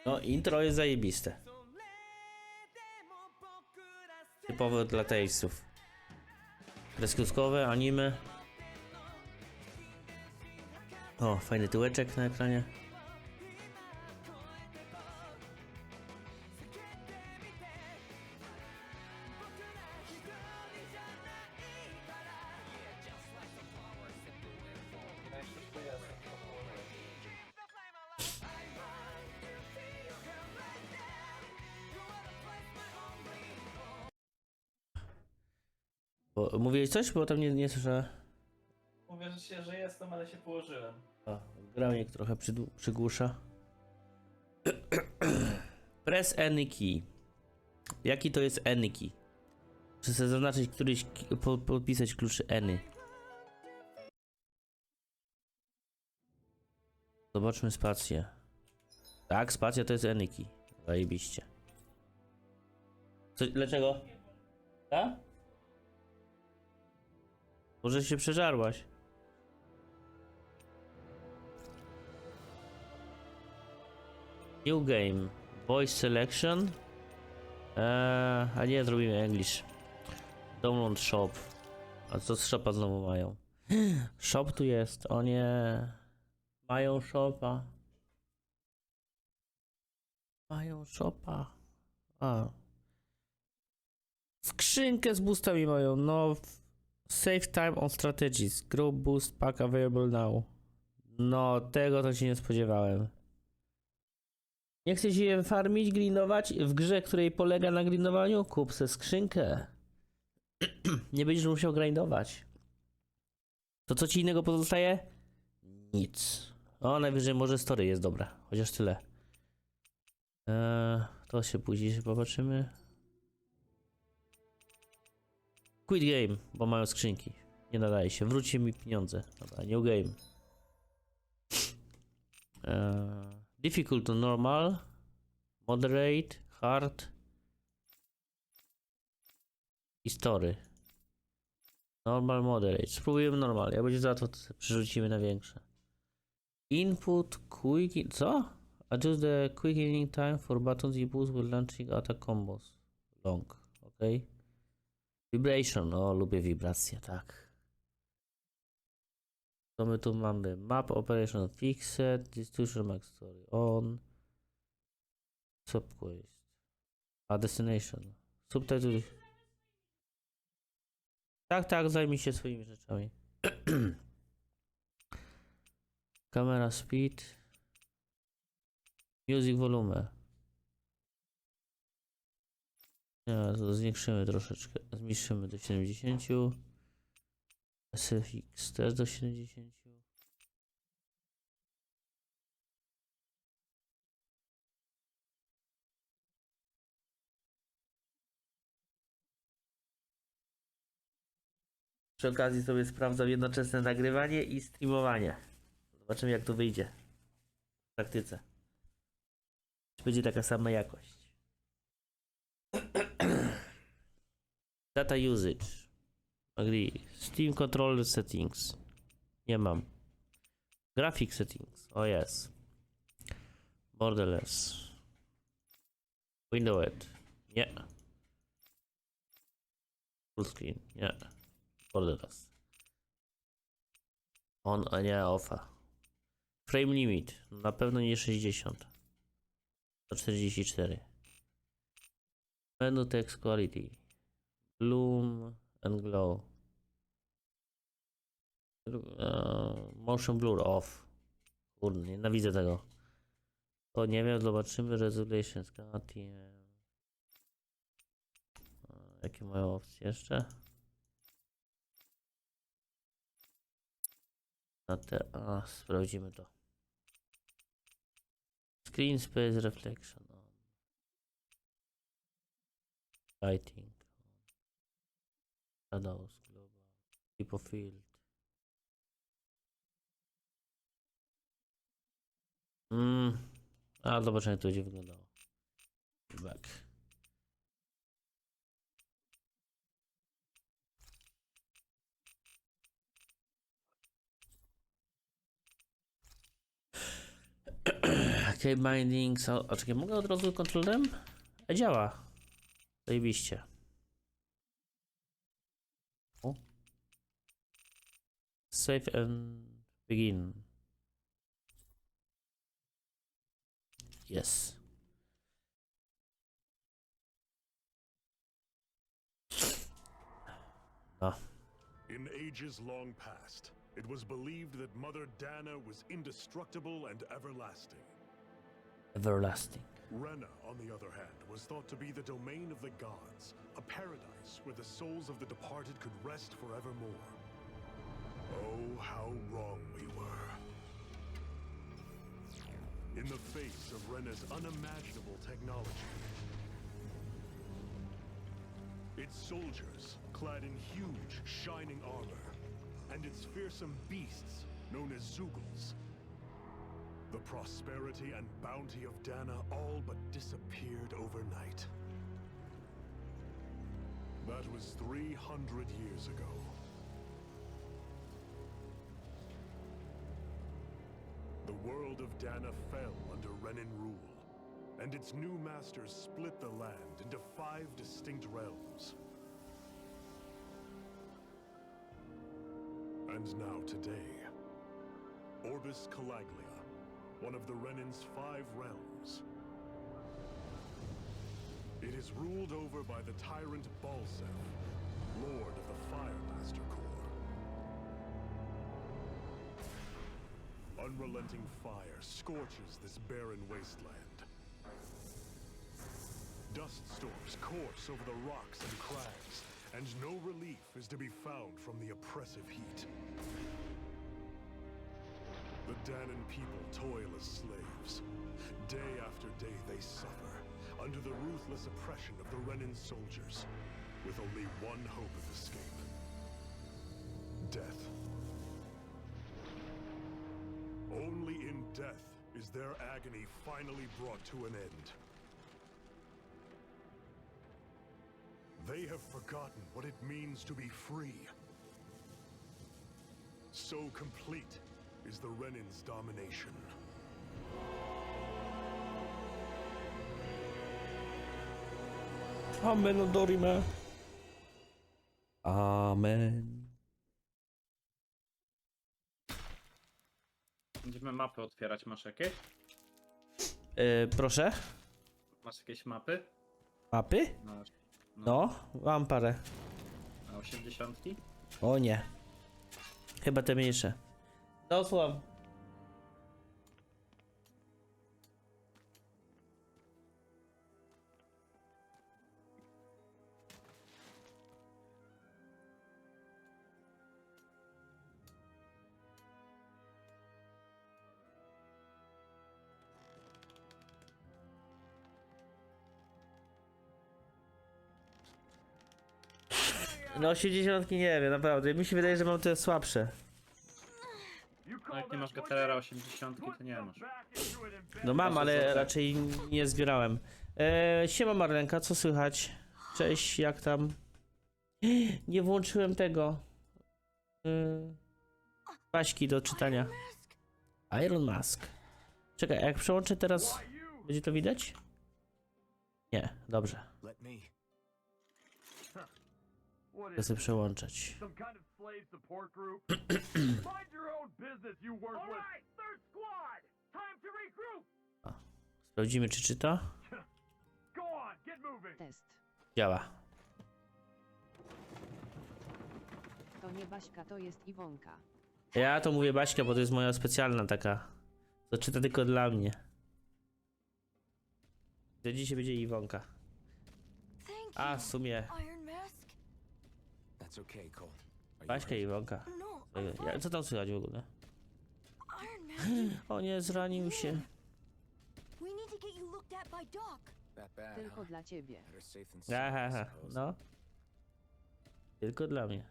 No, intro jest zajebiste. Typowe dla tejsów. Kreskówkowe, anime. O, fajny tyłeczek na ekranie. Mówiłeś coś? Bo tam nie słyszę. Mówię że jestem, ale się położyłem. O, gramik trochę przygłusza. Press any key. Jaki to jest any key? Muszę sobie zaznaczyć któryś, podpisać kluczy any. Zobaczmy spację. Tak, spacja to jest any key. Zajebiście. Dlaczego? Tak? Może się przeżarłaś. New game. Voice selection. A nie, zrobimy English. Download shop. A co z shopa znowu mają? Shop tu jest, o nie. Mają shopa. Mają shopa. A. Skrzynkę z boostami mają, no. Save time on strategies. Grow boost pack available now. No, tego to się nie spodziewałem. Nie chcesz je farmić, grindować w grze, której polega na grindowaniu? Kup se skrzynkę. Nie będziesz musiał grindować. To co ci innego pozostaje? Nic. O, najwyżej może story jest dobra. Chociaż tyle. To się później popatrzymy. Quit game, bo mają skrzynki. Nie nadaje się. Wróćcie mi pieniądze. Dobra, new game. Difficult to normal. Moderate, hard. I story. Normal, moderate. Spróbujemy normal. Jak będzie za to przerzucimy na większe. Input, quick... Co? Adjust the quick healing time for buttons you boost with launching attack combos. Long. Ok. Vibration. O, lubię wibracje, tak. To my tu mamy map operation fixed, distribution max story on, subquest, a destination, subtitle. Tak, zajmij się swoimi rzeczami. Camera speed, music volume. Ja, to zwiększymy troszeczkę, zmniejszymy do 70. SFX też do 70. Przy okazji sobie sprawdzam jednoczesne nagrywanie i streamowanie. Zobaczymy jak to wyjdzie w praktyce. Czy będzie taka sama jakość. Data usage. Agree. Steam controller settings. Nie mam. Graphic settings. O jest. Borderless. Window edit. Nie. Full screen. Nie. Borderless. On, a nie offa. Frame limit. Na pewno nie 60. To 44. Menu text quality. Bloom and glow. Motion blur off. Kurde, nienawidzę tego. To nie wiem, zobaczymy. Resolution, KTM. Jakie mają opcje jeszcze? Sprawdzimy to. Screen space reflection on. Lighting. Shadows, global. Type of field. Zobaczymy jak to będzie wyglądało. Back. Key bindings. O, czekaj, mogę od razu kontrolerem? Działa. Zajebiście. O. Save and begin. Yes. No. In ages long past, it was believed that Mother Dana was indestructible and everlasting. Everlasting. Rena, on the other hand, was thought to be the domain of the gods, a paradise where the souls of the departed could rest forevermore. Oh, how wrong we were. In the face of Rena's unimaginable technology, its soldiers, clad in huge, shining armor, and its fearsome beasts, known as Zugals. The prosperity and bounty of Dana all but disappeared overnight. That was 300 years ago. The world of Dana fell under Renan rule, and its new masters split the land into 5 distinct realms. And now today, Orbis Calaglia, one of the Renan's 5 realms. It is ruled over by the tyrant Balsef, lord of the Firemaster Corps. Unrelenting fire scorches this barren wasteland. Dust storms course over the rocks and crags, and no relief is to be found from the oppressive heat. The Danan people toil as slaves. Day after day they suffer, under the ruthless oppression of the Renan soldiers, with only one hope of escape. Death. Only in death is their agony finally brought to an end. They have forgotten what it means to be free. So complete is the Renan's domination. Amen, Dorime. Amen. Będziemy mapy otwierać. Masz jakieś? Proszę? Masz jakieś mapy? Mapy? Masz. No, mam parę. Na 80? O nie. Chyba te mniejsze. No, słucham. No 80 nie wiem, naprawdę. Mi się wydaje, że mam te słabsze. No jak nie masz Gatlerera 80, to nie masz. No mam, ale raczej nie zbierałem. Siema Marlenka, co słychać? Cześć, jak tam? Nie włączyłem tego. Paśki do czytania. Iron Mask. Czekaj, a jak przełączę teraz, będzie to widać? Nie, dobrze. Chcę sobie przełączać. O, sprawdzimy, czy czyta. Test. Działa. To nie Baśka, to jest Iwonka. Ja to mówię Baśka, bo to jest moja specjalna taka. To czyta tylko dla mnie. To dzisiaj będzie Iwonka. A, w sumie. Baśka i Iwonka. Co tam słychać w ogóle? O nie, zranił się. Tylko dla ciebie. Aha, no. Tylko dla mnie.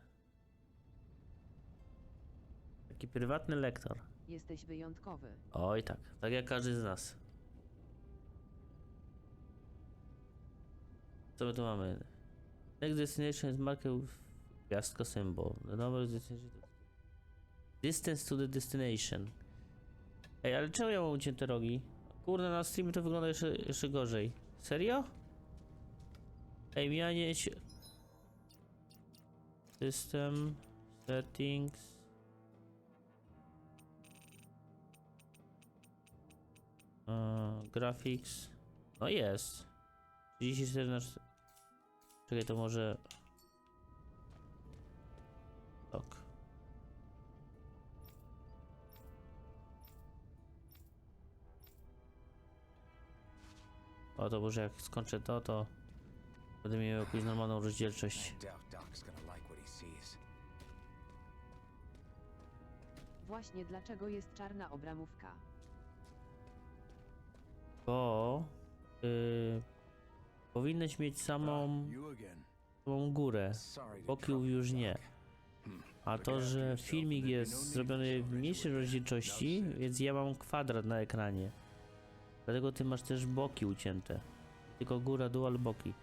Taki prywatny lektor. Jesteś wyjątkowy. Oj tak, tak jak każdy z nas. Co my tu mamy? Next destination is marked with gwiazdko symbol. The number destination. Distance to the destination. Ej, ale czemu ja mam ucięte rogi? Kurde, na streamie to wygląda jeszcze gorzej. Serio? Ej, mianie się... System... Settings... Graphics... No jest. 34 na 4... Czekaj, to może... Tak. O, to może jak skończę to będę miał jakąś normalną rozdzielczość. Właśnie dlaczego jest czarna obramówka. Bo... powinnaś mieć samą górę. Boków już nie. A to, że filmik jest zrobiony w mniejszej rozdzielczości, więc ja mam kwadrat na ekranie. Dlatego ty masz też boki ucięte. Tylko góra, dół, ale boki.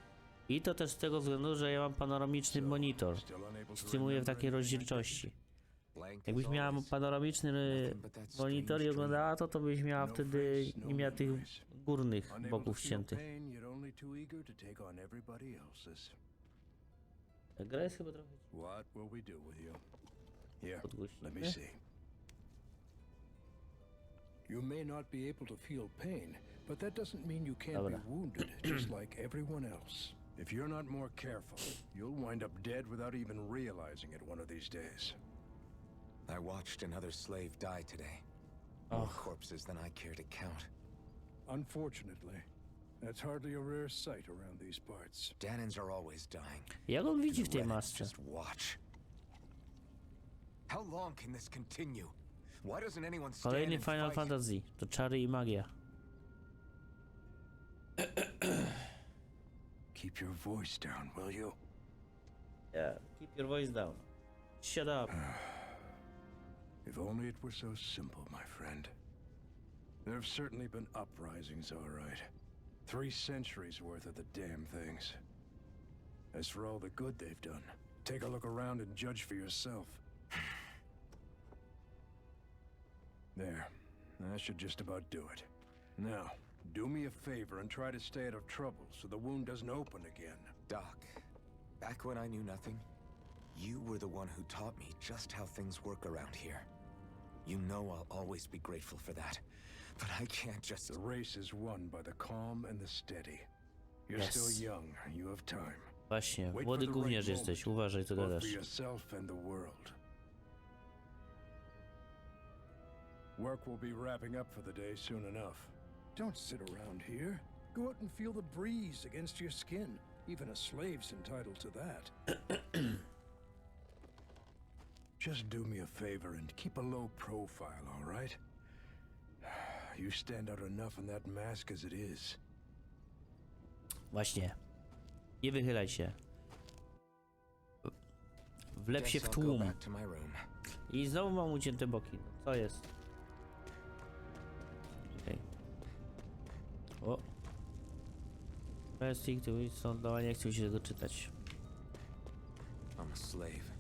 I to też z tego względu, że ja mam panoramiczny monitor. Streamuję w takiej rozdzielczości. Jakbyś miała panoramiczny monitor i oglądała to, to byś miała wtedy nie miała tych górnych boków ściętych. Gra jest chyba trochę podgłośniona. You may not be able to feel pain, but that doesn't mean you can't be wounded, just like everyone else. If you're not more careful, you'll wind up dead without even realizing it one of these days. I watched another slave die today. More corpses than I care to count. Unfortunately, that's hardly a rare sight around these parts. Danins are always dying. Jak on widzi w tej Let it masce? just watch. How long can this continue? Why doesn't anyone stand Kolejny and Final fight? Fantasy. To czary i magia. Keep your voice down, will you? Yeah, keep your voice down. Shut up. If only it were so simple, my friend. There have certainly been uprisings, all right. 3 centuries worth of the damn things. As for all the good they've done, take a look around and judge for yourself. There. That should just about do it. Now, do me a favor and try to stay out of trouble so the wound doesn't open again. Doc, back when I knew nothing, you were the one who taught me just how things work around here. You know I'll always be grateful for that, but I can't just... The race is won by the calm and the steady. You're Yes. still young. You have time. Właśnie, Wait młody for the gówniarz right jesteś. moment, Uważaj co both gadasz. for yourself and the world. Work will be wrapping up for the day soon enough. Don't sit around here. Go out and feel the breeze against your skin. Even a slave's entitled to that. Just do me a favor and keep a low profile, all right? You stand out enough in that mask as it is. Właśnie. Nie wychylaj się. Wlep się Guess w I'll go tłum. back to my room. I znowu mam ucięte boki. Co jest? Okej. O. Plastik, to jest sądowanie, nie chcę mi się tego czytać. I'm a slave,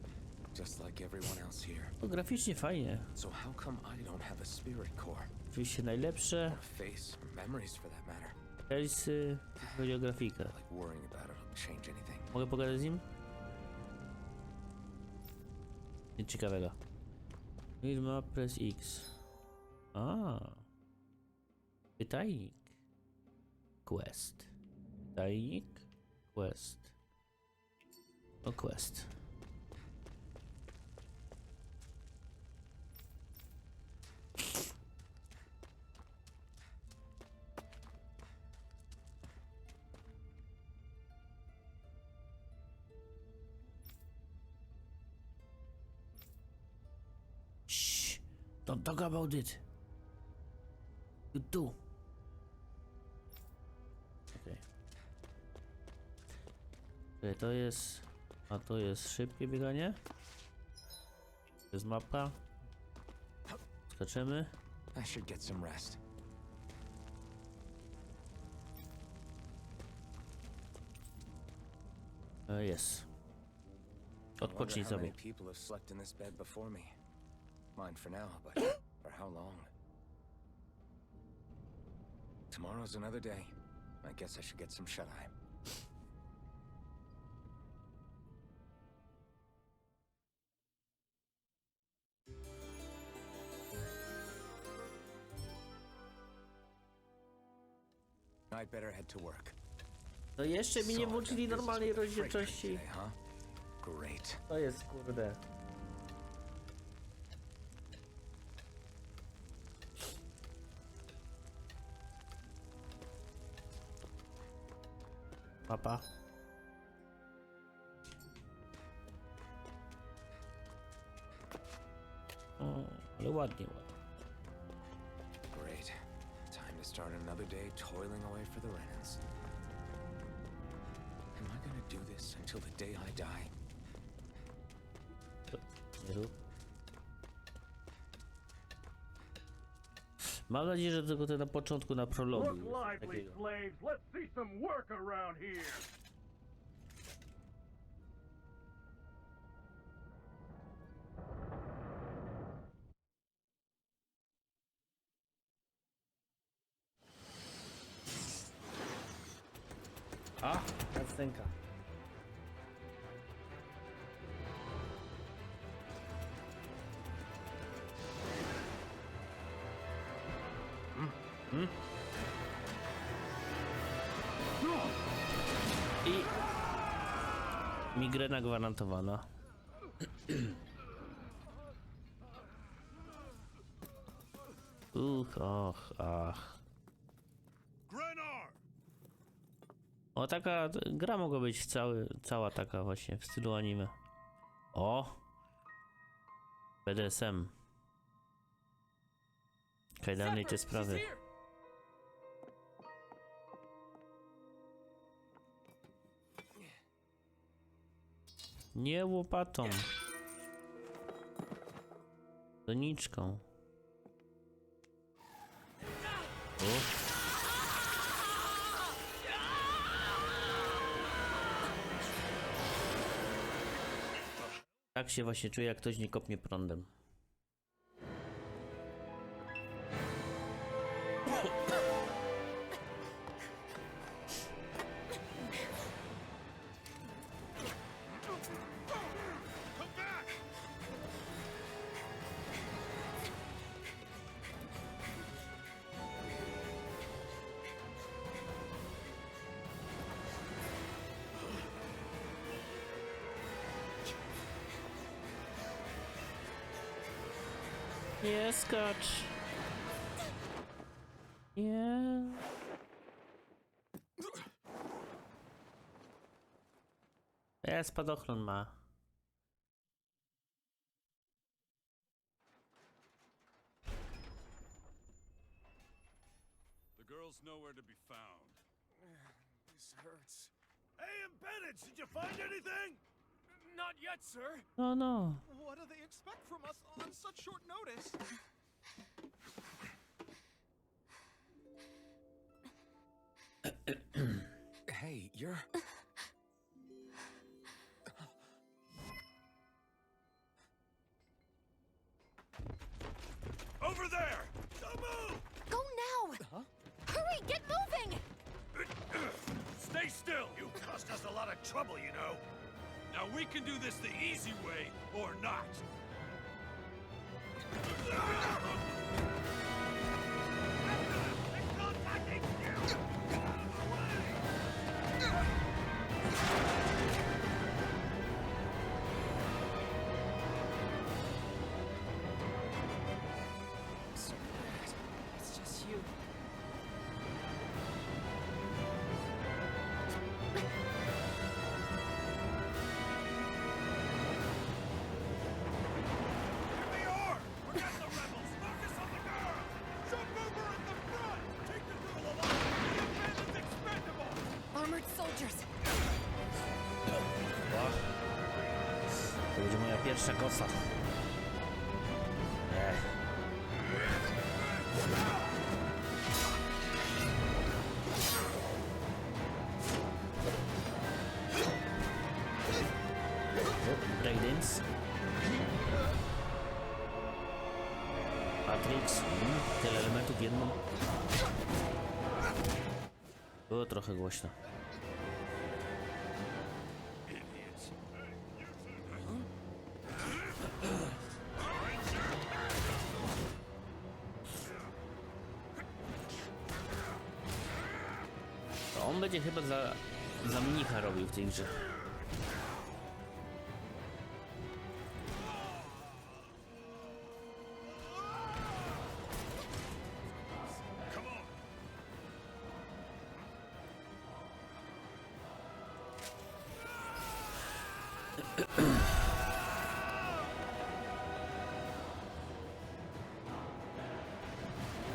just like everyone else here. No, graficznie fajnie. So how come I don't have a spirit core? Oczywiście najlepsze. Or a face, or memories for that matter? Elsy, jeśli chodzi o grafikę. Like worrying about it'll change anything. Mogę pogadać z nim? Nic ciekawego. Firma press X. A. Pytajnik. Quest. Pytajnik. Quest. O quest. Shh. Don't talk about it. You do. Okay. To jest... A to jest szybkie bieganie. To jest mapa. Skaczemy. I should get some rest. Jest. I Odpocznij wonder how sobie. many people have slept in this bed before me. Mine for now, but for how long? tomorrow's another day. I guess I should get some shut-eye. I'd better head to work. No jeszcze mi nie włączyli normalnej rozdzielczości. Today, huh? Great. To jest kurde. Papa. O, ale ładnie, ładnie. Great. Time to start another day toiling away for the Renans. Am I gonna do this until the day I die? Nie rób. Mam nadzieję, że tylko to na początku, na prologu. Look lively, slaves. Let's see some work around here. A, nastęka. I migrena gwarantowana. Och, ach. O, taka gra mogła być cała taka właśnie w stylu anime. O! BDSM. Kajdany i te sprawy. Nie łopatą. Doniczką. O. Tak się właśnie czuję, jak ktoś nie kopnie prądem. Nie skacz. Nie. Spadochron ma. The girl's nowhere to be found. This hurts. Hey, embedded, did you find anything? Not yet, sir. No, no. What do they expect from us on such short notice? Hey, you're... Over there! Don't move! Go now! Hurry, get moving! Stay still! You caused us a lot of trouble, you know. Now we can do this the easy way, or not. It's just you. Here they are! Forget the rebels! Focus on the girl! Jump over at the front! Take the girl alive! The abandoned expendable! Armored soldiers! To będzie moja pierwsza kosa. Breakdance. Matrix. Tyle elementów w jedną. Było trochę głośno. To on będzie chyba za mnicha robił w tej grze.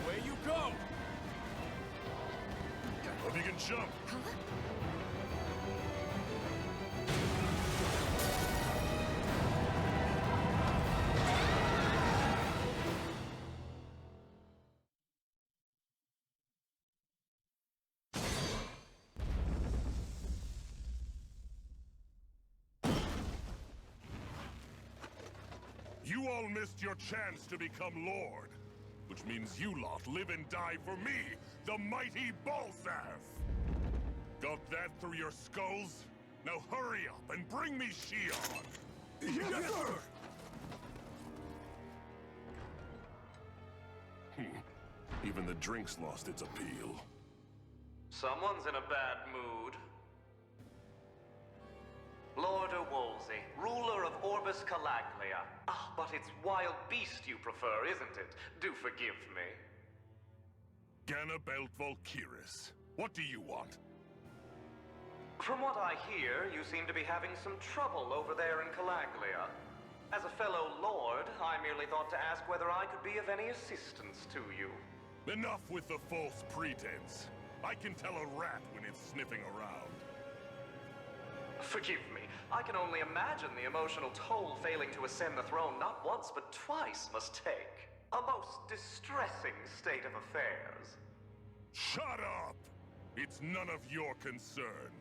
Away you go! Hope you can jump. You all missed your chance to become Lord, which means you lot live and die for me, the mighty Balzath! Got that through your skulls? Now hurry up and bring me Shion! Yes, sir! Even the drink's lost its appeal. Someone's in a bad mood. Lord Wolsey, ruler of Orbis Calaglia. Ah, but it's wild beast you prefer, isn't it? Do forgive me. Ganabelt Volkiris, what do you want? From what I hear, you seem to be having some trouble over there in Calaglia. As a fellow lord, I merely thought to ask whether I could be of any assistance to you. Enough with the false pretense. I can tell a rat when it's sniffing around. Forgive me, I can only imagine the emotional toll failing to ascend the throne not once but twice must take. A most distressing state of affairs. Shut up! It's none of your concern.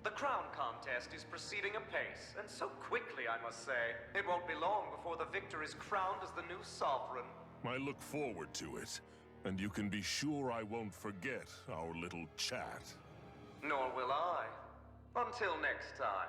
The crown contest is proceeding apace, and so quickly, I must say. It won't be long before the victor is crowned as the new sovereign. I look forward to it, and you can be sure I won't forget our little chat. Nor will I. Until next time.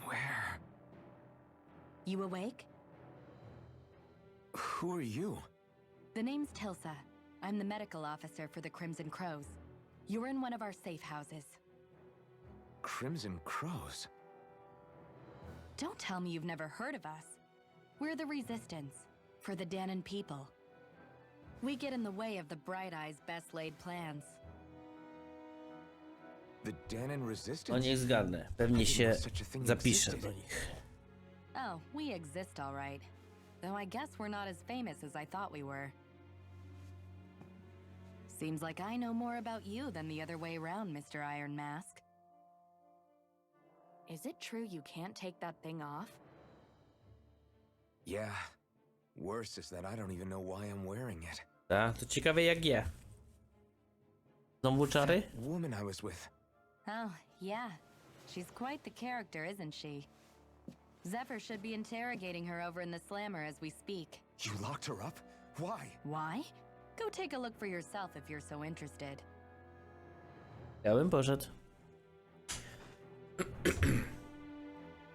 Where? You awake? Who are you? The name's Tilsa. I'm the medical officer for the Crimson Crows. You're in one of our safe houses. Crimson Crows? Don't tell me you've never heard of us. We're the Resistance, for the Danon people. We get in the way of the Bright Eye's best-laid plans. The Danon Resistance? No niech zgadnę. Pewnie się zapiszę do nich. Oh, we exist all right. Though I guess we're not as famous as I thought we were. Seems like I know more about you than the other way around, Mr. Iron Mask. Is it true you can't take that thing off? Yeah. Worse is that I don't even know why I'm wearing it. Ta, to ciekawe jak je. Znowu czary? That woman I was with. Oh, yeah. She's quite the character, isn't she? Zephyr should be interrogating her over in the Slammer as we speak. You locked her up? Why? Why? Go take a look for yourself if you're so interested. Ja bym poszedł.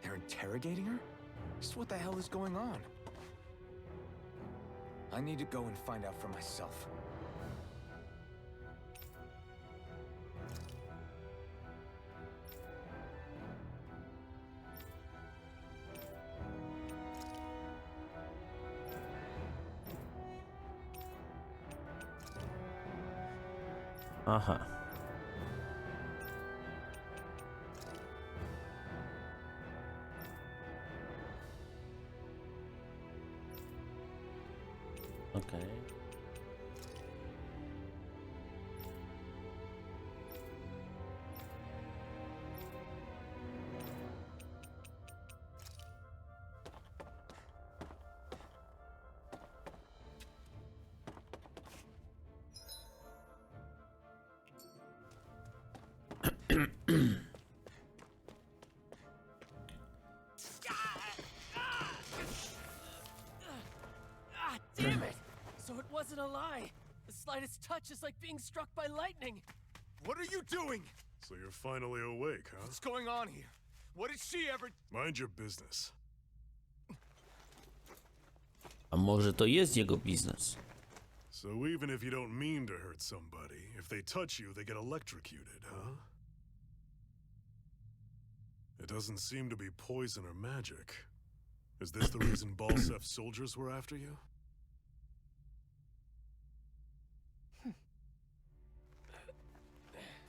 They're interrogating her? Just what the hell is going on? I need to go and find out for myself. Aha. Damn it! So it wasn't a lie. The slightest touch is like being struck by lightning. What are you doing? So you're finally awake, huh? What's going on here? What did she ever... Mind your business. A może to jest jego biznes? So even if you don't mean to hurt somebody, if they touch you, they get electrocuted, huh? It doesn't seem to be poison or magic. Is this the reason Balsef's soldiers were after you?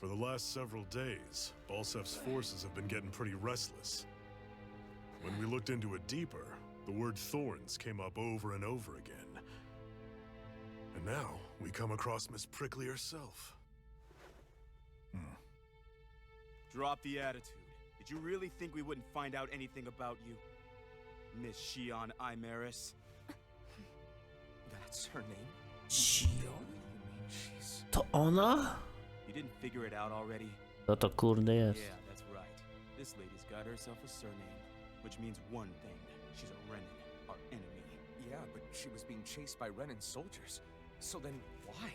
For the last several days, Balsef's forces have been getting pretty restless. When we looked into it deeper, the word thorns came up over and over again. And now, we come across Miss Prickly herself. Drop the attitude. Did you really think we wouldn't find out anything about you? Miss Shion Imaris? That's her name? Shion. She's... To ona? You didn't figure it out already? No to kurde jest. Yeah, that's right. This lady's got herself a surname, which means one thing. She's a Renin, our enemy. Yeah, but she was being chased by Renin soldiers. So then, why?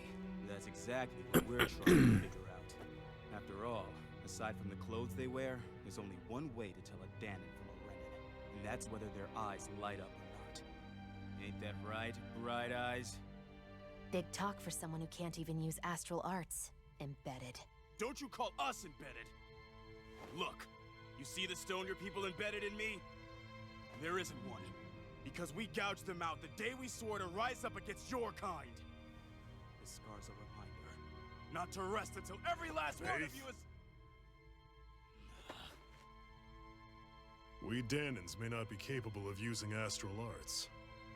That's exactly what we're trying to figure out. After all, aside from the clothes they wear, there's only one way to tell a Danon from a Renin, and that's whether their eyes light up or not. Ain't that right, Bright Eyes? Big talk for someone who can't even use astral arts. Embedded. Don't you call us embedded! Look, you see the stoner people embedded in me? There isn't one. Because we gouged them out the day we swore to rise up against your kind. This scar's a reminder. Not to rest until every last one of you is... We Danons may not be capable of using astral arts,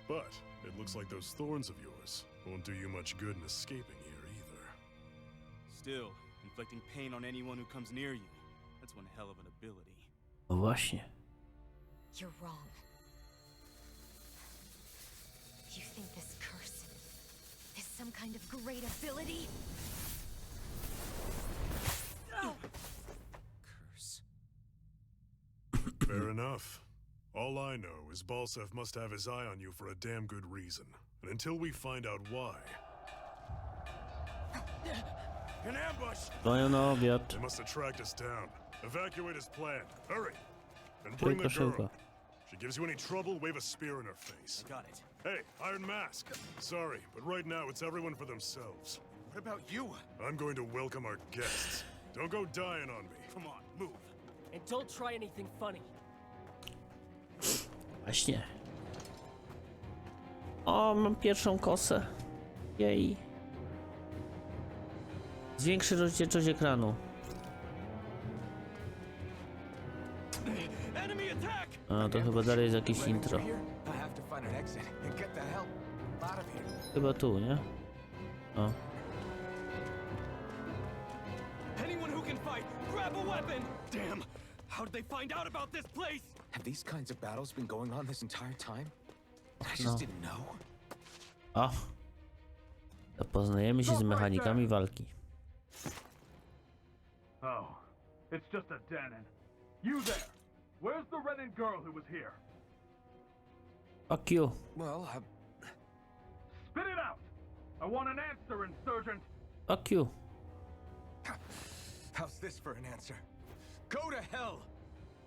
but it looks like those thorns of yours won't do you much good in escaping here either. Still, inflicting pain on anyone who comes near you. That's one hell of an ability. No właśnie. You're wrong. You think this curse is some kind of great ability? Curse. Fair enough. All I know is Balsef must have his eye on you for a damn good reason. And until we find out why... An ambush! Stoją na obiad. They must have tracked us down. Evacuate as planned. Hurry! And bring the Szybko, girl. szybko. If she gives you any trouble, wave a spear in her face. Got it. Hey, Iron Mask! Sorry, but right now it's everyone for themselves. What about you? I'm going to welcome our guests. Don't go dying on me. Come on, move. And don't try anything funny. Właśnie. O, mam pierwszą kosę. Jej. Zwiększy rozdzielczość ekranu. Enemy attack! A, to chyba dalej jest jakieś intro. I have to find an exit and get the hell out of here. Chyba tu, nie? O. Anyone who can fight, grab a weapon! Damn! How did they find out about this place? Have these kinds of battles been going on this entire time? I No. just didn't know. O. Zapoznajemy się z mechanikami walki. Oh, it's just a Danon. You there! Where's the Renin girl who was here? Fuck you. Well, Spit it out! I want an answer, insurgent! Fuck you. how's this for an answer? Go to hell!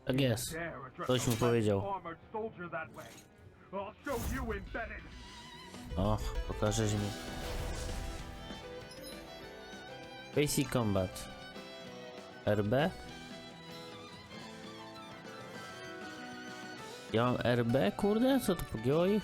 Tak jest. Dare address Ktoś mu a powiedział. armored soldier that way. I'll show you embedded! O, pokażesz mi. Basic Combat. RB? Ja mam RB, kurde? Co to pogięło ich?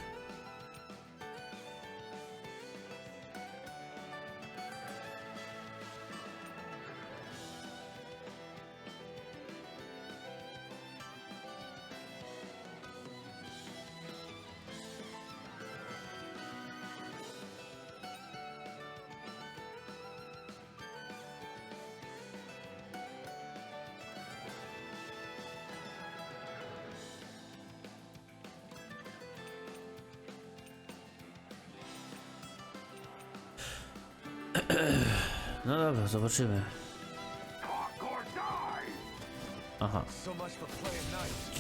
No dobra, zobaczymy. Talk or die! Aha. So much for playing nice.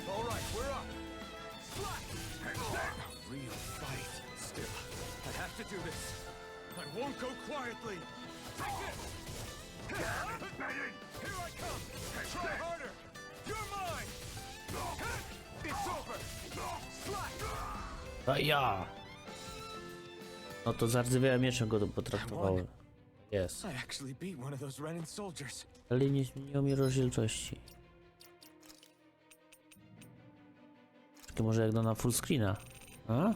All right, we're up. A real fight. Still, I have to do this. I won't go quietly. Take this. Here I come. Try harder. You're mine. It's over. Slack. A ja! No to zardzewiałe mieczem go potraktowałem. Jest. I actually beat one of those Renin soldiers. Ale nie zmieniło mi rozdzielczości. Takie może jak na full screena. A?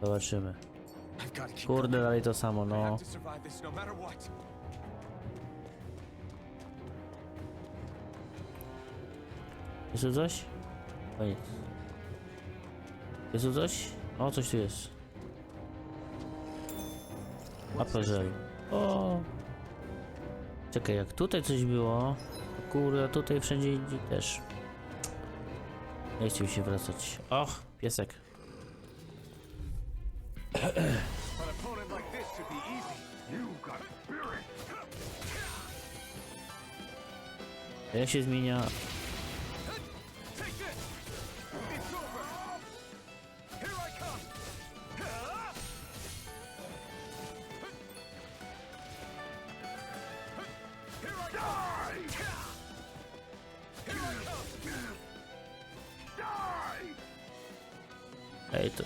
Zobaczymy. Kurde, dalej to samo, no. Jest tu coś? O nic. Jest tu coś? O, coś tu jest. Aperzel. O. Czekaj, jak tutaj coś było, to kurde, tutaj wszędzie indziej też. Nie chcę mi się wracać. Och, piesek. Jak się zmienia? Ej, to...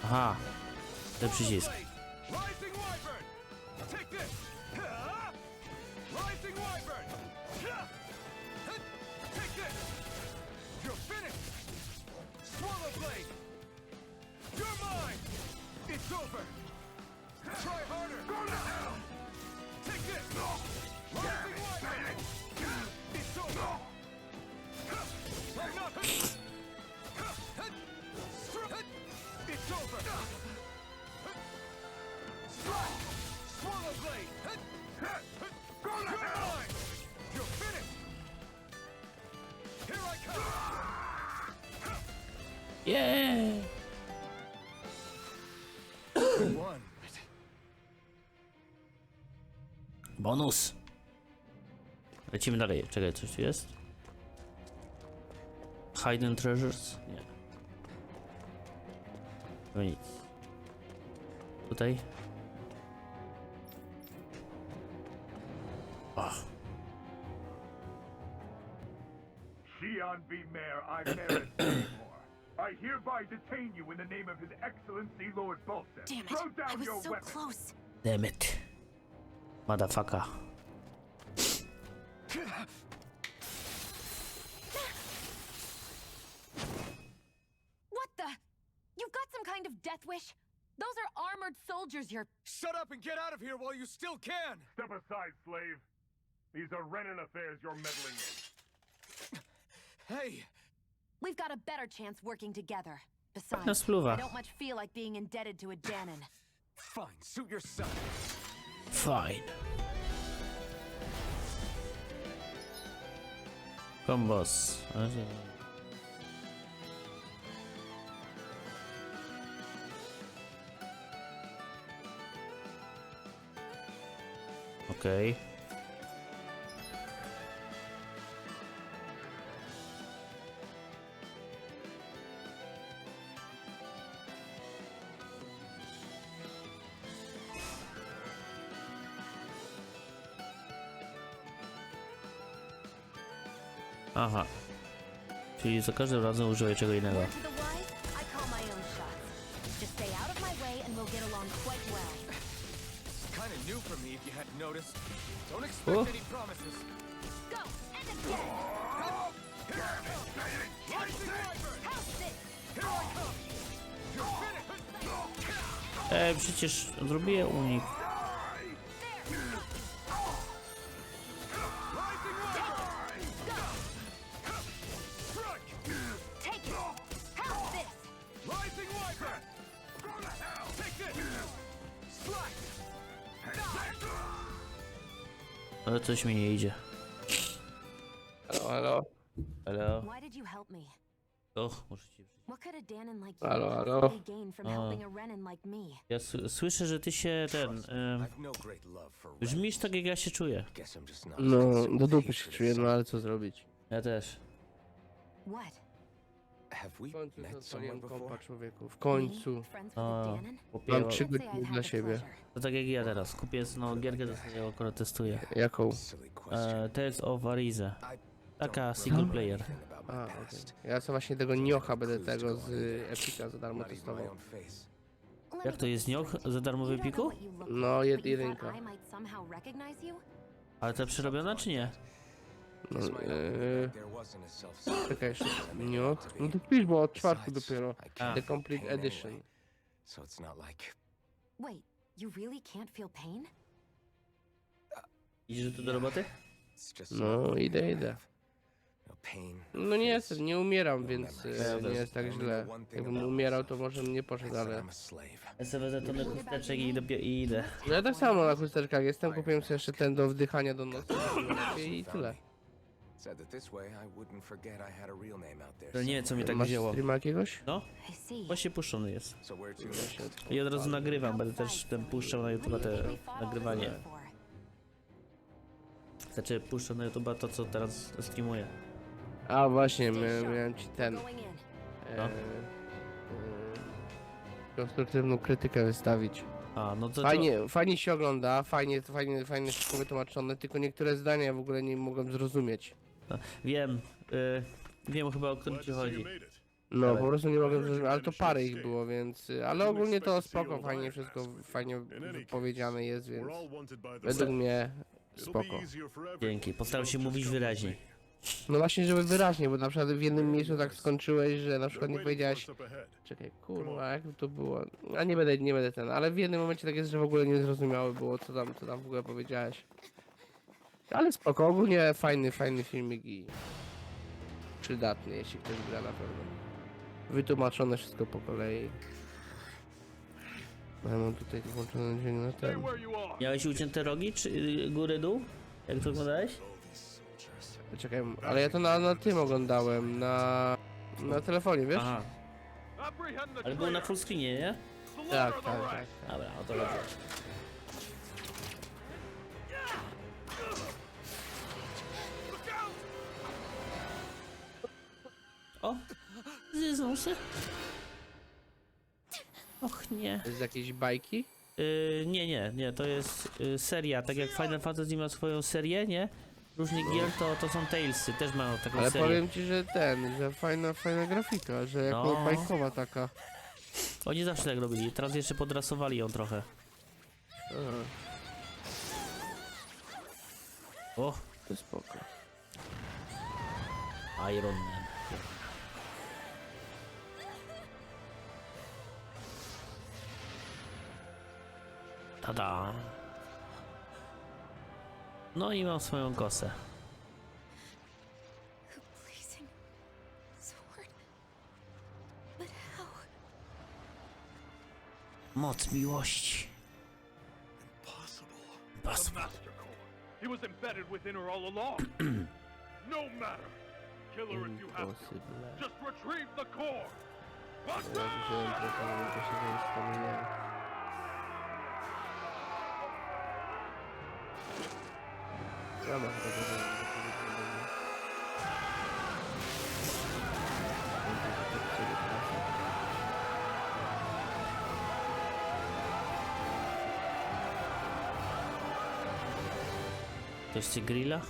Aha, ten przycisk. Yeah! Bonus! Lecimy dalej. Czekaj, coś tu jest? Hidden treasures? Nie. No nic. Tutaj? Ach. I hereby detain you in the name of His Excellency Lord Bolton. Damn it! Throw down I was your so weapon. close. Damn it. Motherfucker. What the? You've got some kind of death wish? Those are armored soldiers you're... Shut up and get out of here while you still can! Step aside, slave. These are Renin affairs you're meddling in. Hey! We've got a better chance working together. Besides, Naspluwa. I don't much feel like being indebted to a Danon. Fine, suit yourself. Fine. Combos. Okej. Aha. Czyli za każdym razem używaj czego innego. Word to the wise, I call my own shots. Just stay out of my way and we'll get along quite well. It's kind of new for me if you hadn't noticed. Don't expect any promises. Go! And again! How's this? Przecież zrobiłem unik. Ale coś mi nie idzie. Halo, halo. Hello. Why did you help me? Och, muszę ci... What could a Danon like you Halo, halo. possibly gain from helping a Renan like me? Ja słyszę, że ty się I've no great love for brzmisz tak, jak ja się czuję. Guess I'm just not No, concerned do with dupy hatred się of czuję, no some. ale co zrobić? Ja też. What? Have we W końcu met somewhere odpaliłem kompa, before? człowieku. W końcu. Me? Friends with A, a Danon? Mam kupiłem... 3 Can't say godziny I've dla had the siebie. pleasure. To tak jak ja teraz. Kupię no, gierkę, do sobie akurat testuję. Jaką? Silly question. Tales of Arise. I Taka don't single remember player. anything about my A, okej. past. Ja sobie właśnie tego niocha będę Clues to tego go z on either Epika za darmo Not even my testował. own face. Let Jak me to get jest this nioch straight. za darmo w You don't know Epiku? what you look No, like, but you jedynka. thought I might somehow recognize you? Ale ta przerobiona czy nie? No, Guess my uncle there wasn't a self-centered czekaj, jeszcze. person I made Nioch? out to No be. to pisz, bo od czwartku Besides, dopiero. I can't The feel Complete pain anyway, Edition. so it's not like Wait, you really can't feel pain? Idziesz tu do roboty? it's just No, another thing idę, I don't idę. have. No pain, no No nie face, jestem, nie umieram, no więc memories. nie jest tak I only źle. know one thing Jakbym about umierał, myself. to może mnie It's poszedł, that ale... I'm a slave. Ja sobie wezmę tonę chusteczek i idę. No ja tak samo na chusteczkach jestem, kupiłem sobie jeszcze ten do wdychania do nosa i tyle. Said that this way I wouldn't forget I had a real name out there. To nie, co mnie tak Masz wzięło. streama jakiegoś? No, I see. właśnie puszczony jest. So where to? I od razu nagrywam, będę też ten puszczał na YouTube te nagrywanie. Znaczy puszczam na YouTube to, co teraz streamuję. A właśnie, miałem ci ten... Going in. No. Konstruktywną krytykę wystawić. A, no to... Fajnie się ogląda, fajnie wszystko wytłumaczone, tylko niektóre zdania ja w ogóle nie mogłem zrozumieć. Wiem, wiem chyba o którym Glad ci to see you chodzi. made it. No, po prostu nie mogłem zrozumieć, ale to parę ich było, więc... Ale ogólnie to spoko, fajnie wszystko, fajnie powiedziane jest, więc... We're all wanted by the Według mnie It'll be spoko. easier for everyone. Dzięki, postaram się Don't mówić just come with wyraźniej. me. No właśnie, żeby wyraźnie, bo na przykład w jednym miejscu tak skończyłeś, że na przykład They're nie waiting for powiedziałeś... us up ahead. Czekaj, kurwa, jak to było? A nie będę ten, ale w jednym momencie tak jest, że w ogóle niezrozumiałe było, co tam w ogóle powiedziałeś. Ale spoko, ogólnie fajny filmik i przydatny, jeśli ktoś gra na pewno. Wytłumaczone wszystko po kolei. No, ja mam tutaj włączony dźwięk na ten. Miałeś ucięte rogi, czy góry, dół? Jak to oglądałeś? Czekaj, ale ja to na tym oglądałem, na telefonie, wiesz? Aha. Ale było na full screenie, nie? Tak. Dobra, o to chodzi. O! Zyznął się. Och nie. Z jakiejś bajki? Nie, to jest seria, tak jak Final Fantasy ma swoją serię, nie? Różnych gier to są Talesy, też mają taką Ale serię. powiem ci, że że fajna grafika, że jako No. bajkowa taka. Oni zawsze tak robili, teraz jeszcze podrasowali ją trochę. Aha, O, to spoko. Iron Man. Tada. No i mam swoją kosę. Blazing sword. But how? Moc miłości. Impossible. The Master Core. He was embedded within her all along. No matter. Kill her if you have to. Impossible. Just retrieve the core. Ja wziąłem trochę, ale to się nie wspomniałem. Ja mam chyba Ktoś chce grilla?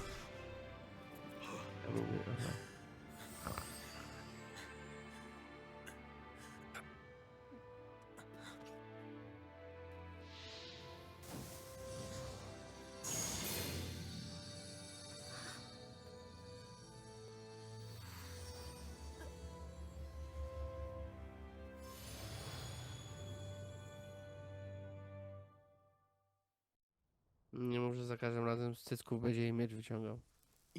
Nie może za każdym razem z cycków będzie jej miecz wyciągał.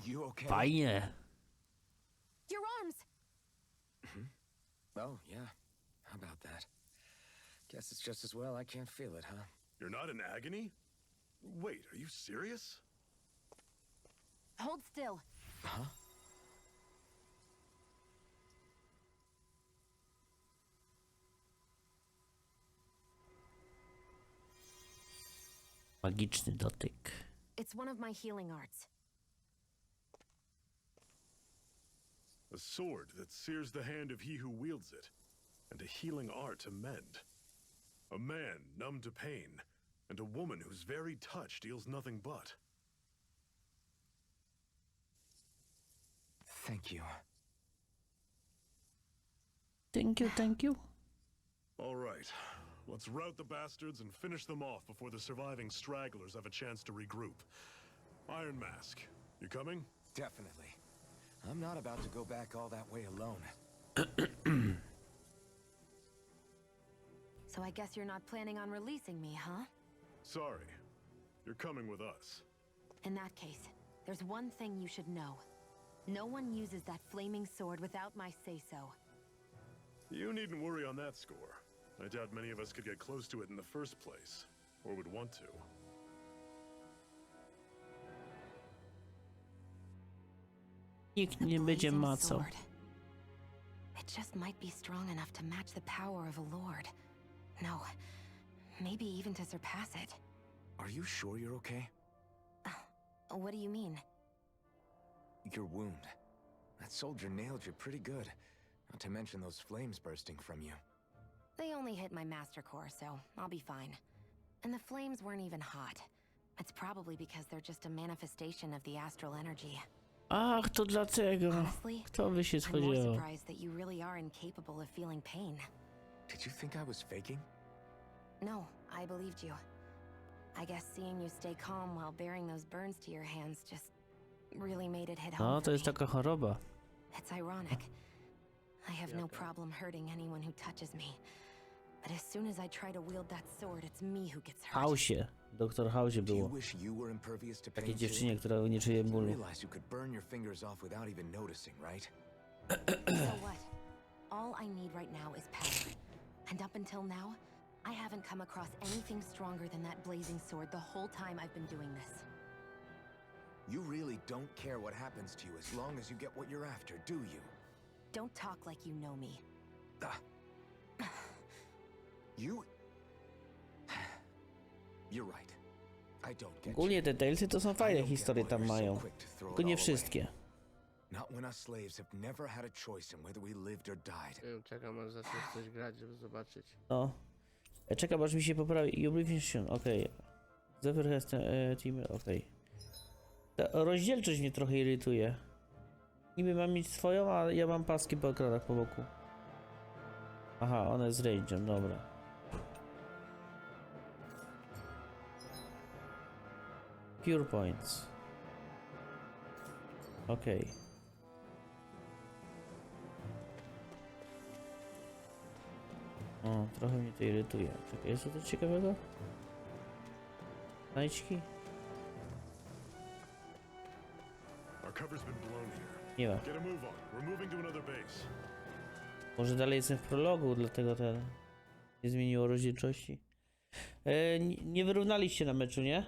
You okay? Fajnie. Your arms! Oh, yeah. How about that? Guess it's just as well I can't feel it, huh? You're not in agony? Wait, are you serious? Hold still. Huh? Magiczny dotyk. It's one of my healing arts. A sword that sears the hand of he who wields it, and a healing art to mend. A man numb to pain, and a woman whose very touch deals nothing but. Thank you. Thank you, thank you. All right, let's rout the bastards and finish them off before the surviving stragglers have a chance to regroup. Iron Mask, you coming? Definitely. I'm not about to go back all that way alone. So I guess you're not planning on releasing me, huh? Sorry, you're coming with us. In that case, there's one thing you should know. No one uses that flaming sword without my say-so. You needn't worry on that score. I doubt many of us could get close to it in the first place, or would want to. Nikt nie będzie Blazing macał. sword. It just might be strong enough to match the power of a lord. No, maybe even to surpass it. Are you sure you're okay? What do you mean? Your wound. That soldier nailed you pretty good. Not to mention those flames bursting from you. They only hit my master core, so I'll be fine. And the flames weren't even hot. It's probably because they're just a manifestation of the astral energy. Ach, to dlatego. Honestly, Kto by się I'm more spodziewał? surprised that you really are incapable of feeling pain. Did you think I was faking? No, I believed you. I guess seeing you stay calm while bearing those burns to your hands just really made it hit home No, for to jest me. taka choroba. It's ironic. I have no problem hurting anyone who touches me. But as soon as I try to wield that sword, it's me who gets hurt. Hausie. Doktor Hausie Do you było. wish you were impervious to Takiej pain too? dziewczynie, która nie czuje You bólu. realize you could burn your fingers off without even noticing, right? So what? All I need right now is power. And up until now, I haven't come across anything stronger than that blazing sword the whole time I've been doing this. You really don't care what happens to you as long as you get what you're after, do you? Don't talk like you know me. You... You're right. I don't get you. Ogólnie te Talesy to są fajne historie tam mają. Tylko nie wszystkie. Not when us slaves have never had a choice in whether we lived or died. Czekam aż zaczniesz coś grać, żeby zobaczyć. No. Czekam aż mi się poprawi. Oblivion, okej. Zephyr team, okej. Ta rozdzielczość mnie trochę irytuje. Niby mam mieć swoją, a ja mam paski po ekranach po boku. Aha, one z range'em, dobra. Cure points. Okej. O, trochę mnie to irytuje. Czekaj, jest to coś ciekawego? Znajdźki? Our cover's been blown here. Nie ma. Get a move on. We're moving to another base. Może dalej jestem w prologu, dlatego ten nie zmieniło rozdzielczości. Nie wyrównaliście na meczu, nie?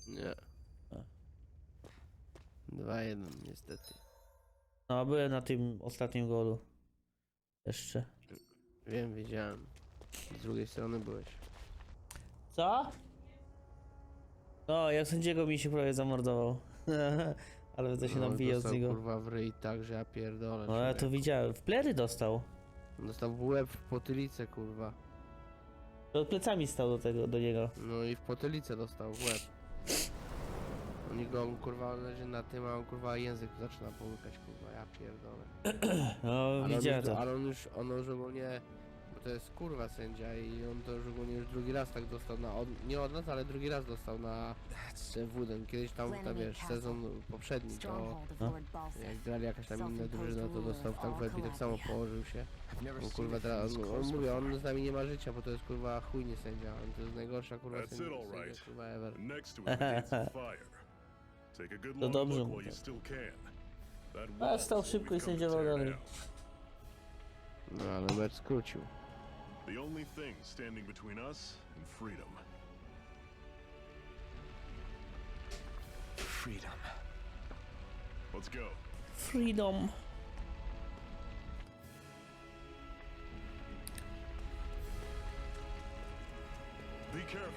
Nie. 2-1 niestety. No, byłem na tym ostatnim golu. Jeszcze. Wiem, wiedziałem. Z drugiej strony byłeś. Co? No, jak sędziego mi się prawie zamordował. Ale to się nabijał z dostał, niego. kurwa w ryj tak, że ja pierdolę. No, ja to człowieku. widziałem. W plery dostał. Dostał w łeb, w potylicę, kurwa. To plecami stał do niego. No i w potylicę dostał w łeb. Oni go, on, kurwa, leży na tym, a on, kurwa, język zaczyna połykać, kurwa, ja pierdolę. No, widziałem to. Ale on już ogólnie, bo to jest kurwa sędzia i on to już ogólnie już drugi raz tak dostał nie od nas, ale drugi raz dostał na W1. Kiedyś tam, wiesz, sezon poprzedni, to jak grali jakaś tam inna drużyna, to dostał tak w łeb i tak samo położył się. No, kurwa, teraz, on mówi, on z nami nie ma życia, bo to jest, kurwa, chujnie sędzia. On to jest najgorsza, kurwa, That's sędzia, it, all right. kurwa, ever. Next to it, the gates of fire. Take a good To long dobrze look mu while you to. still can. That A, wall stał is what szybko i we've come to sędziował tear dalej. down. No ale mecz skrócił. The only thing standing between us and freedom. Freedom. Let's go. Freedom. Be careful.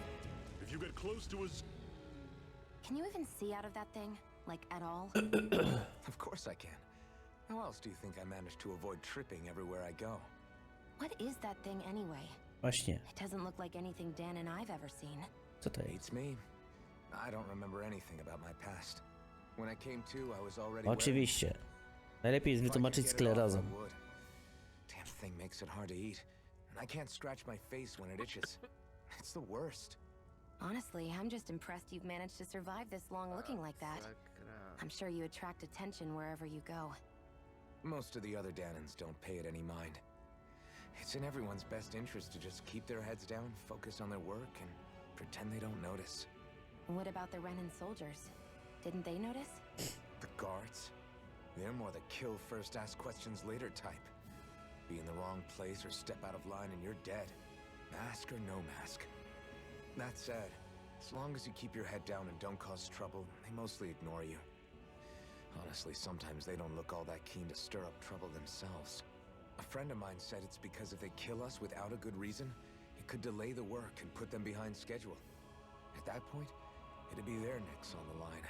If you get close to a Can you even see out of that thing? Like, at all? Of course I can. How else do you think I managed to avoid tripping everywhere I go? What is that thing anyway? Właśnie. It doesn't look like anything Dan and I've ever seen. Co to jest? Beats me. I don't remember anything about my past. When I came to, I was already Oczywiście. Najlepiej jest wytłumaczyć sklerozą. Damn thing makes it hard to eat. And I can't scratch my face when it itches. It's the worst. Honestly, I'm just impressed you've managed to survive this long looking like that. I'm sure you attract attention wherever you go. Most of the other Danans don't pay it any mind. It's in everyone's best interest to just keep their heads down, focus on their work, and pretend they don't notice. What about the Renan soldiers? Didn't they notice? The guards? They're more the kill first, ask questions later type. Be in the wrong place or step out of line and you're dead. Mask or no mask. That said, as long as you keep your head down and don't cause trouble, they mostly ignore you. Honestly, sometimes they don't look all that keen to stir up trouble themselves. A friend of mine said it's because if they kill us without a good reason, it could delay the work and put them behind schedule. At that point, it'd be their necks on the line.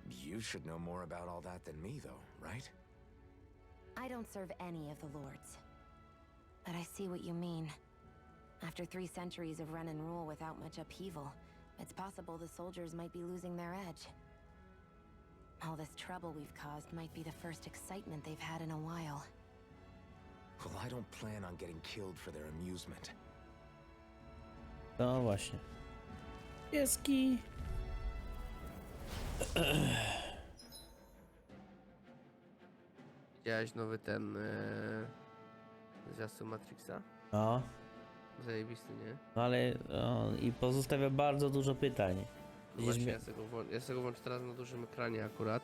You should know more about all that than me, though, right? I don't serve any of the lords. But I see what you mean. After 3 centuries of Renan rule without much upheaval, it's possible the soldiers might be losing their edge. All this trouble we've caused might be the first excitement they've had in a while. Well, I don't plan on getting killed for their amusement. No właśnie. Pieski. Widziałeś nowy ten zwiastun Matrixa? No. Zajebisty, nie? No ale i pozostawia bardzo dużo pytań. No właśnie, ja sobie go włączę teraz na dużym ekranie akurat,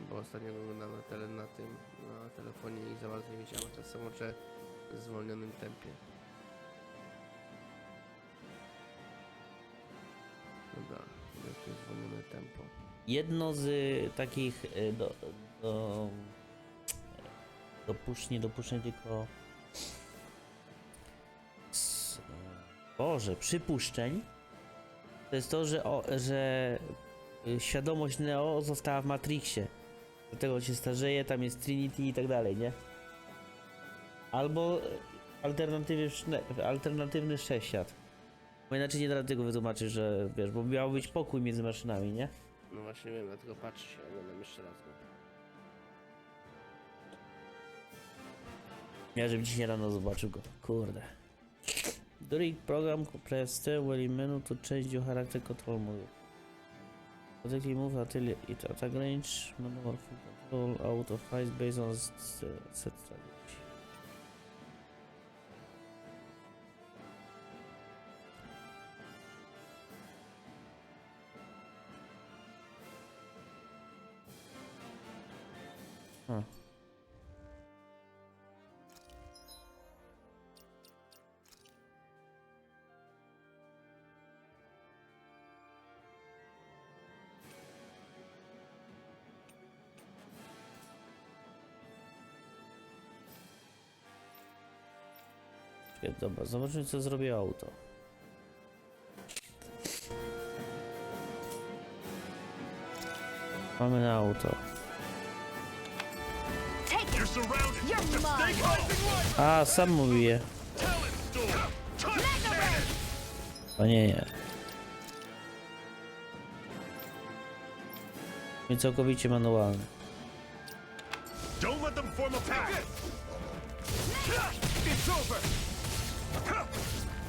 bo ostatnio go oglądam na telefonie i za bardzo nie wiedziałem, teraz sobie włączę w zwolnionym tempie. Dobra, to jest zwolnione tempo. Jedno z takich nie dopuszczeń, tylko przypuszczeń, to jest to, że świadomość Neo została w Matrixie. Dlatego się starzeje, tam jest Trinity i tak dalej, nie? Albo alternatywny wszechświat. Bo inaczej nie da tego wytłumaczyć, że wiesz, bo miał być pokój między maszynami, nie? No właśnie wiem, dlatego patrzę się, oglądam jeszcze raz go. Ja żebym dzisiaj rano zobaczył go, kurde. During program press T while menu to change your character control mode. Particularly move until it attack range, maneuver full control out of fight based on set strategy. Dobra, zobaczmy co zrobi auto. Mamy na auto. A, sam mówię. O nie. I całkowicie manualny. Don't let them form a pack. It's over.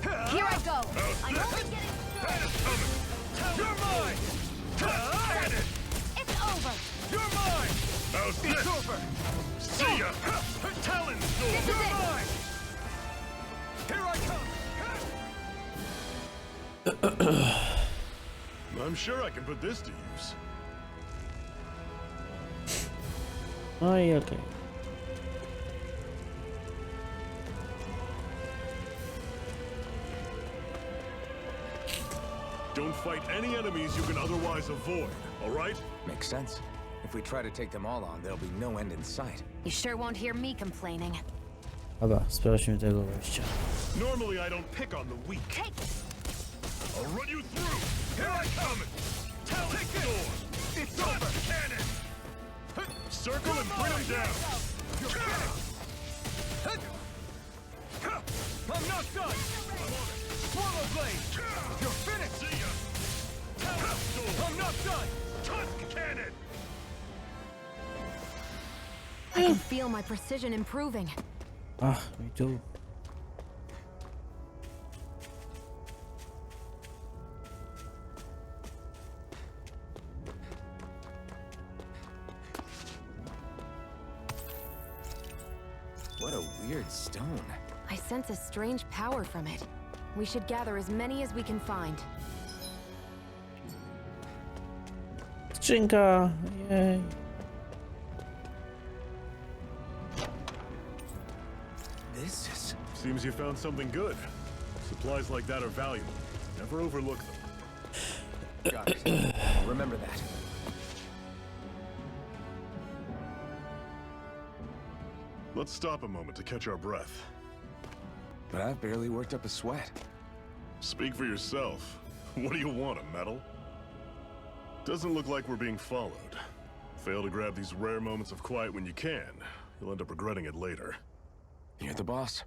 Here I go! I'm only getting started! You're mine! It's over! You're mine! It's over! See ya! Her talons go! You're mine! Here I come! I'm sure I can put this to use. No i okej. Don't fight any enemies you can otherwise avoid, all right? Makes sense. If we try to take them all on, there'll be no end in sight. You sure won't hear me complaining. Dobra, sprawdźmy tego gościa. Normally I don't pick on the weak. Take it! I'll run you through! Here I come! Tell it! It's over! Cannon! Circle and bring him down! I'm not done! Swallow blade! You're finished! See ya! I'm not done! Tusk cannon! I can feel my precision improving. Ah, me too. What a weird stone. I sense a strange power from it. We should gather as many as we can find. Skrzynka! Jej. This is... Seems you found something good. Supplies like that are valuable. Never overlook them. Got it. Remember that. Let's stop a moment to catch our breath. But I've barely worked up a sweat. Speak for yourself. What do you want, a medal? Doesn't look like we're being followed. Fail to grab these rare moments of quiet when you can. You'll end up regretting it later. You're the boss.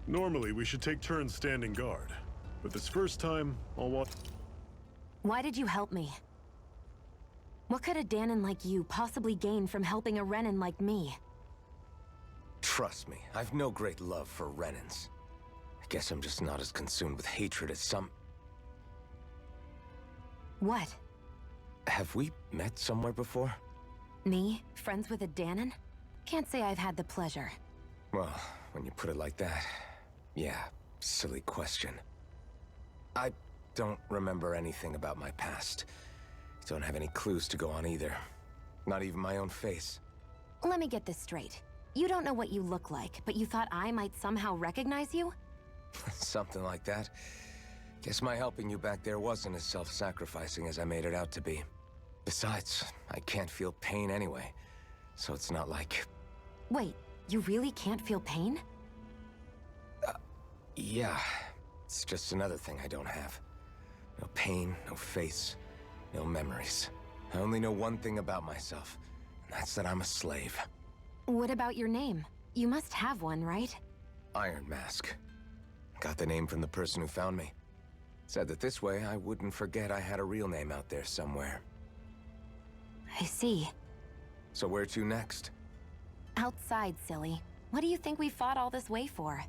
Normally, we should take turns standing guard. But this first time, I'll watch... Why did you help me? What could a Danon like you possibly gain from helping a Renan like me? Trust me, I've no great love for Renans. I guess I'm just not as consumed with hatred as some... What? Have we met somewhere before? Me? Friends with a Danon? Can't say I've had the pleasure. Well, when you put it like that... Yeah, silly question. I don't remember anything about my past. Don't have any clues to go on either. Not even my own face. Let me get this straight. You don't know what you look like, but you thought I might somehow recognize you? Something like that. Guess my helping you back there wasn't as self-sacrificing as I made it out to be. Besides, I can't feel pain anyway. So it's not like... Wait, you really can't feel pain? Yeah. It's just another thing I don't have. No pain, no face, no memories. I only know one thing about myself, and that's that I'm a slave. What about your name? You must have one, right? Iron Mask. Got the name from the person who found me. Said that this way I wouldn't forget I had a real name out there somewhere. I see. So where to next? Outside, silly. What do you think we fought all this way for?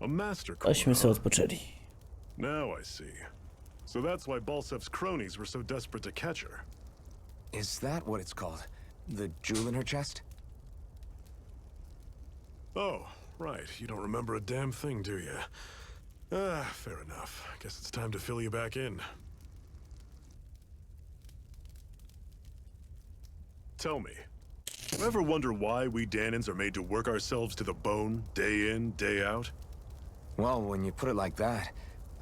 A master Ośmy sobie core, odpoczęli. Now I see. So that's why Balsev's cronies were so desperate to catch her. Is that what it's called? The jewel in her chest? Oh, right. You don't remember a damn thing, do you? Fair enough. Guess it's time to fill you back in. Tell me, you ever wonder why we Danons are made to work ourselves to the bone, day in, day out? Well, when you put it like that,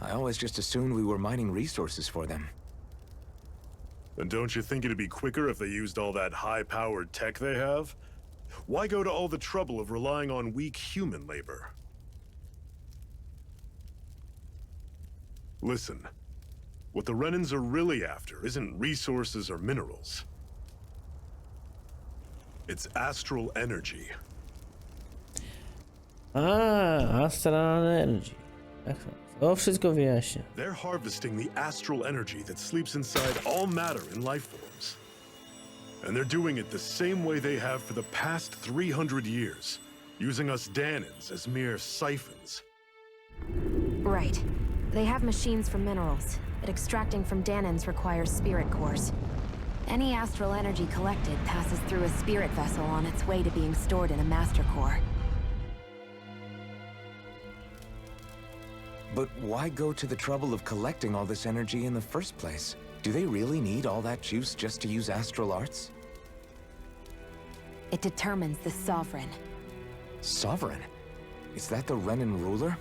I always just assumed we were mining resources for them. And don't you think it'd be quicker if they used all that high-powered tech they have? Why go to all the trouble of relying on weak human labor? Listen, what the Renans are really after isn't resources or minerals. It's astral energy. Astral energy. To wszystko wyjaśnia. They're harvesting the astral energy that sleeps inside all matter in life forms. And they're doing it the same way they have for the past 300 years, using us Danons as mere siphons. Right. They have machines for minerals, but extracting from Danans requires spirit cores. Any astral energy collected passes through a spirit vessel on its way to being stored in a master core. But why go to the trouble of collecting all this energy in the first place? Do they really need all that juice just to use astral arts? It determines the sovereign. Sovereign? Is that the Renan ruler?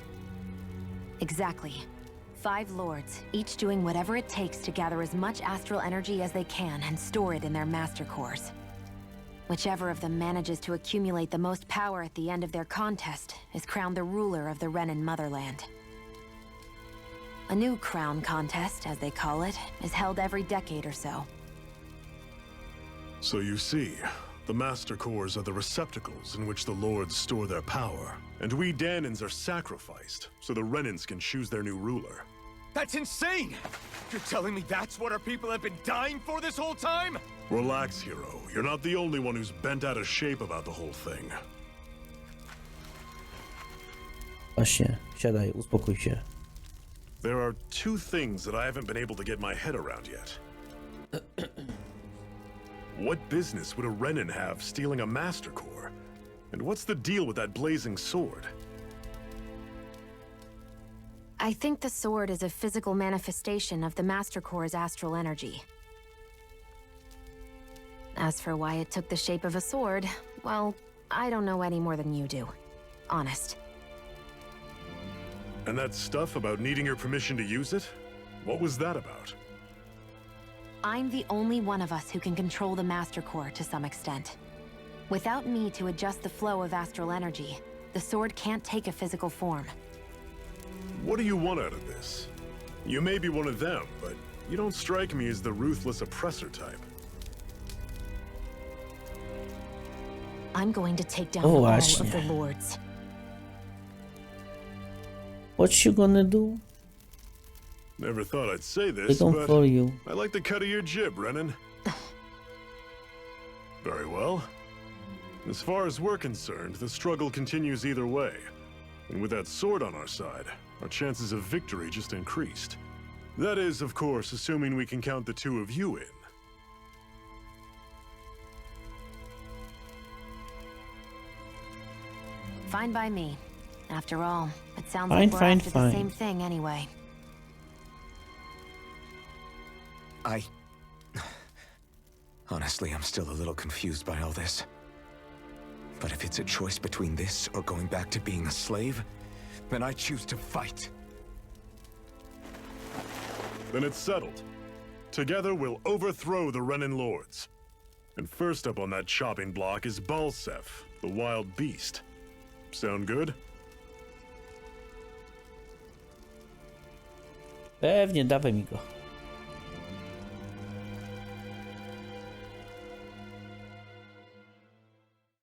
Exactly. 5 lords, each doing whatever it takes to gather as much astral energy as they can and store it in their master cores. Whichever of them manages to accumulate the most power at the end of their contest is crowned the ruler of the Renan motherland. A new crown contest, as they call it, is held every decade or so. So you see, the Master Cores are the receptacles in which the Lords store their power. And we Danans are sacrificed, so the Renans can choose their new ruler. That's insane! You're telling me that's what our people have been dying for this whole time? Relax, hero. You're not the only one who's bent out of shape about the whole thing. Właśnie, siadaj, uspokój się. There are 2 things that I haven't been able to get my head around yet. What business would a Renan have stealing a Master Core? And what's the deal with that blazing sword? I think the sword is a physical manifestation of the Master Core's astral energy. As for why it took the shape of a sword, well, I don't know any more than you do. Honest. And that stuff about needing your permission to use it? What was that about? I'm the only one of us who can control the Master Core to some extent. Without me to adjust the flow of astral energy, the sword can't take a physical form. What do you want out of this? You may be one of them, but you don't strike me as the ruthless oppressor type. I'm going to take down Oh, all właśnie. of the lords. What you gonna do? Never thought I'd say They this, don't but follow you. I like the cut of your jib, Renan. Very well. As far as we're concerned, the struggle continues either way. And with that sword on our side, our chances of victory just increased. That is, of course, assuming we can count the 2 of you in. Fine by me. After all, it sounds Fine, like we're fine, after fine. the same thing anyway. Honestly, I'm still a little confused by all this. But if it's a choice between this or going back to being a slave, then I choose to fight. Then it's settled. Together we'll overthrow the Renan Lords. And first up on that chopping block is Balsef, the wild beast. Sound good? Pewnie, dawaj mi go.